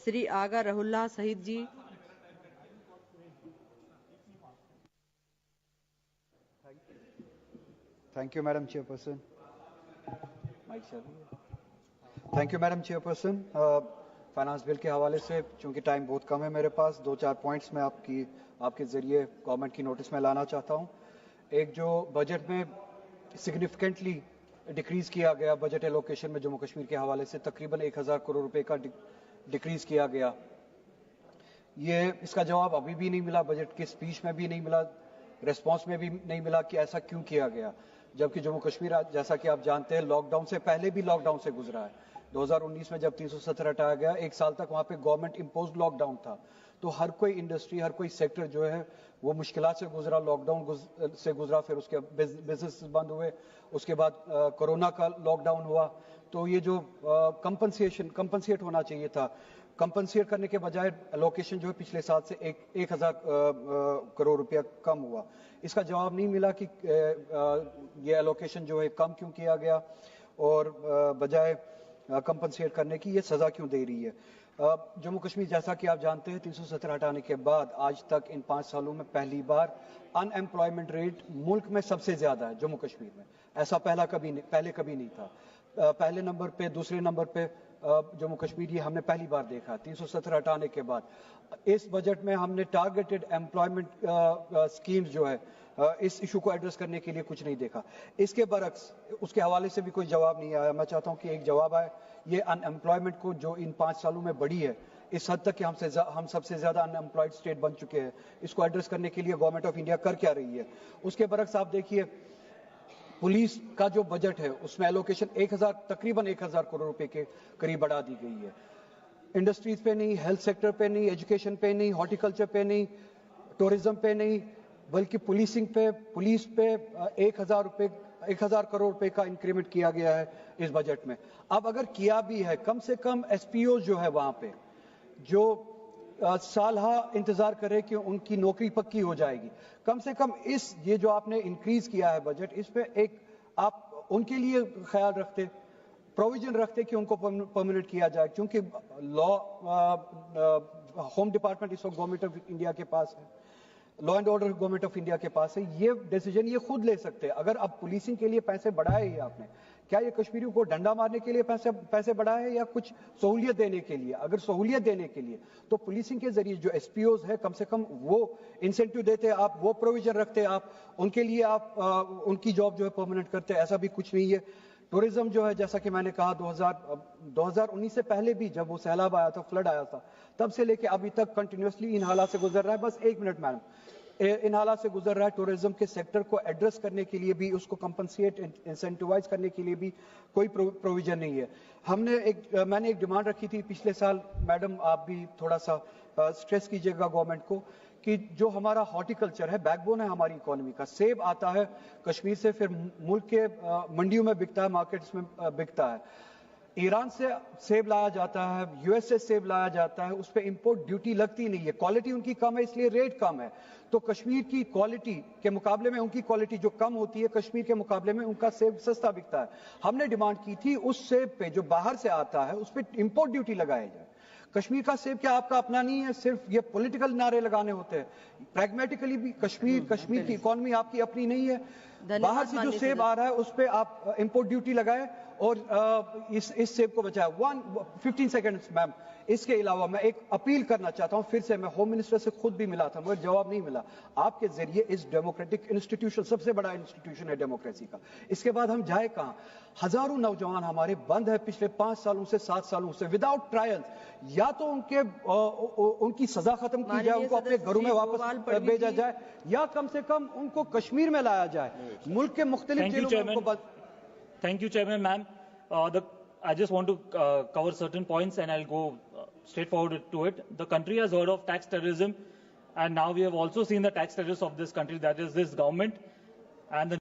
Shri Aga Ruhullah Shaheed ji. Thank you madam chairperson. Thank you madam chairperson. Finance bill के हवाले से चूंकि टाइम बहुत कम है मेरे पास, 2-4 पॉइंट्स मैं आपके जरिए गवर्नमेंट की नोटिस में लाना चाहता हूं। एक जो बजट में सिग्निफिकेंटली डिक्रीज किया गया बजट एलोकेशन में जम्मू कश्मीर के हवाले से तकरीबन 1000 करोड़ रुपए का डिक्रीज किया गया, इसका जवाब अभी भी नहीं मिला, बजट की स्पीच में भी नहीं मिला, रेस्पॉन्स में भी नहीं मिला कि ऐसा क्यों किया गया, जबकि जम्मू कश्मीर जैसा कि आप जानते हैं लॉकडाउन से पहले भी लॉकडाउन से गुजरा है। 2019 में जब 370 हटाया गया, एक साल तक वहां पे गवर्नमेंट इम्पोज्ड लॉकडाउन था, तो हर कोई इंडस्ट्री, हर कोई सेक्टर जो है वो मुश्किलात से गुजरा, लॉकडाउन से गुजरा, फिर उसके बिजनेस बंद हुए, उसके बाद कोरोना का लॉकडाउन हुआ। तो ये जो कंपनसेट होना चाहिए था, कंपनसेट करने के बजाय एलोकेशन जो है पिछले साल से 1000 करोड़ रुपया कम हुआ। इसका जवाब नहीं मिला कि ये एलोकेशन जो है कम क्यों किया गया और बजाय कंपनसेट करने की ये सजा क्यों दे रही है। जम्मू कश्मीर जैसा कि आप जानते हैं 370 हटाने के बाद आज तक इन 5 सालों में पहली बार अनएम्प्लॉयमेंट रेट मुल्क में सबसे ज्यादा है जम्मू कश्मीर में, ऐसा पहले कभी नहीं था। पहले नंबर पे, दूसरे नंबर पे जम्मू कश्मीर ये हमने पहली बार देखा 370 हटाने के बाद। इस बजट में हमने टारगेटेड एम्प्लॉयमेंट स्कीम्स जो है इस इशू को एड्रेस करने के लिए कुछ नहीं देखा। इसके बरक्स उसके हवाले से भी कोई जवाब नहीं आया। मैं चाहता हूं कि एक जवाब आए, ये अनएम्प्लॉयमेंट को जो इन 5 सालों में बढ़ी है इस हद तक कि हम सबसे ज्यादा अनएम्प्लॉयड स्टेट बन चुके हैं, इसको एड्रेस करने के लिए गवर्नमेंट ऑफ इंडिया कर क्या रही है। उसके बरक्स आप देखिए पुलिस का जो बजट है उसमें एलोकेशन तकरीबन 1000 करोड़ रुपए के करीब बढ़ा दी गई है। इंडस्ट्रीज पे नहीं, हेल्थ सेक्टर पे नहीं, एजुकेशन पे नहीं, हॉर्टिकल्चर पे नहीं, टूरिज्म पे नहीं, बल्कि पुलिस पे 1000 करोड़ रुपए का इंक्रीमेंट किया गया है इस बजट में। अब अगर किया भी है, कम से कम एसपीओ जो है वहां पे जो सालहा इंतजार करे कि उनकी नौकरी पक्की हो जाएगी, कम से कम ये जो आपने इंक्रीज किया है बजट, इस पे एक आप उनके लिए ख्याल रखते, प्रोविजन रखते कि उनको परमानेंट किया जाए, क्योंकि होम डिपार्टमेंट इस वक्त गवर्नमेंट ऑफ इंडिया के पास है, law and order government of India के पास है, ये डिसीजन ये खुद ले सकते हैं। अगर अब पुलिसिंग के लिए पैसे बढ़ाए ही आपने, क्या ये कश्मीरियों को डंडा मारने के लिए पैसे बढ़ाए हैं या कुछ सहूलियत देने के लिए? अगर सहूलियत देने के लिए तो पुलिसिंग के जरिए जो एसपीओज है कम से कम वो इंसेंटिव देते, आप वो प्रोविजन रखते, आप उनके लिए आप उनकी जॉब जो है परमानेंट करते, ऐसा भी कुछ नहीं है। टूरिज्म जो है जैसा कि मैंने कहा 2019 से पहले भी जब वो सैलाब आया था, फ्लड आया था, तब से लेके अभी तक कंटिन्यूसली इन हालात से गुजर रहा है। बस 1 मिनट मैडम, इन हालात से गुजर रहा है। टूरिज्म के सेक्टर को एड्रेस करने के लिए भी, उसको कंपनसेट इंसेंटिवाइज करने के लिए भी कोई प्रोविजन नहीं है। मैंने एक डिमांड रखी थी पिछले साल, मैडम आप भी थोड़ा सा स्ट्रेस कीजिएगा गवर्नमेंट को, कि जो हमारा हॉर्टिकल्चर है, बैकबोन है हमारी इकोनॉमी का, सेब आता है कश्मीर से, फिर मुल्क के मंडियों में बिकता है, मार्केट्स में बिकता है, ईरान से सेब लाया जाता है, यूएस से सेब लाया जाता है, उस पर इंपोर्ट ड्यूटी लगती नहीं है, क्वालिटी उनकी कम है इसलिए रेट कम है। तो कश्मीर की क्वालिटी के मुकाबले में उनकी क्वालिटी जो कम होती है, कश्मीर के मुकाबले में उनका सेब सस्ता बिकता है। हमने डिमांड की थी उस सेब पे जो बाहर से आता है उस पर इंपोर्ट ड्यूटी लगाई जाए। कश्मीर का सेब क्या आपका अपना नहीं है? सिर्फ ये पॉलिटिकल नारे लगाने होते हैं। प्रैग्मेटिकली भी कश्मीर की इकोनॉमी आपकी अपनी नहीं है। बाहर से जो सेब आ रहा है उस पे आप इंपोर्ट ड्यूटी लगाए और इस सेब को बचाए। 15 सेकंड्स मैम। इसके अलावा मैं एक अपील करना चाहता हूं, फिर से मैं होम मिनिस्टर से खुद भी मिला था मगर जवाब नहीं मिला। आपके जरिए इस डेमोक्रेटिक इंस्टीट्यूशन, सबसे बड़ा इंस्टीट्यूशन है डेमोक्रेसी का, इसके बाद हम जाए कहां? हजारों नौजवान हमारे बंद है पिछले 5 सालों से, 7 सालों से, विदाउट ट्रायल। या तो उनकी सजा खत्म की जाए, उनको अपने घरों में वापस भेजा जाए, या कम से कम उनको कश्मीर में लाया जाए। मुल्क के मुख्तलिफ जेलों में उनको। Thank you, Chairman, ma'am. I just want to cover certain points and I'll go straight forward to it. The country has heard of tax terrorism, and now we have also seen the tax terrorists of this country, that is this government. And